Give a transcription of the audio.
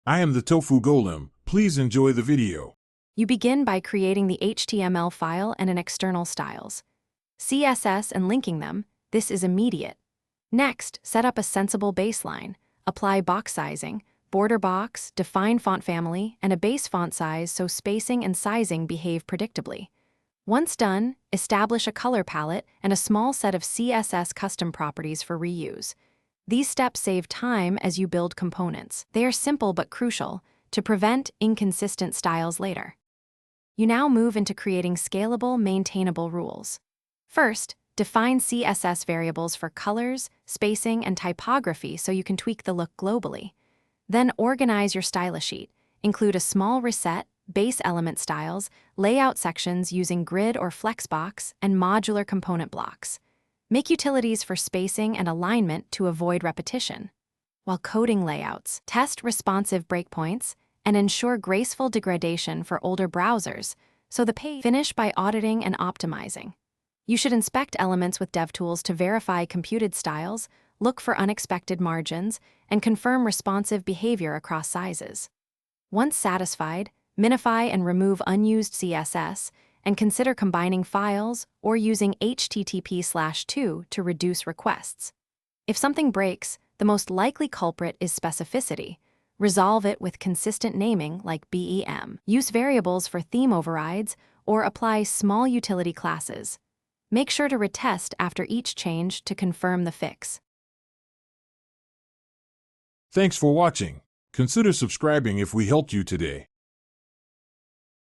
I am the Tofu Golem. Please enjoy the video. You begin by creating the HTML file and an external styles. CSS and linking them, this is immediate. Next, set up a sensible baseline. Apply box sizing, border box, define font family, and a base font size so spacing and sizing behave predictably. Once done, establish a color palette and a small set of CSS custom properties for reuse. These steps save time as you build components. They are simple but crucial to prevent inconsistent styles later. You now move into creating scalable, maintainable rules. First, define CSS variables for colors, spacing, and typography so you can tweak the look globally. Then organize your style sheet. Include a small reset, base element styles, layout sections using grid or flexbox, and modular component blocks. Make utilities for spacing and alignment to avoid repetition. While coding layouts, test responsive breakpoints and ensure graceful degradation for older browsers so the page finish by auditing and optimizing. You should inspect elements with DevTools to verify computed styles, look for unexpected margins, and confirm responsive behavior across sizes. Once satisfied, minify and remove unused CSS, and consider combining files or using HTTP/2 to reduce requests. If something breaks, the most likely culprit is specificity. Resolve it with consistent naming like BEM. Use variables for theme overrides or apply small utility classes. Make sure to retest after each change to confirm the fix. Thanks for watching. Consider subscribing if we helped you today.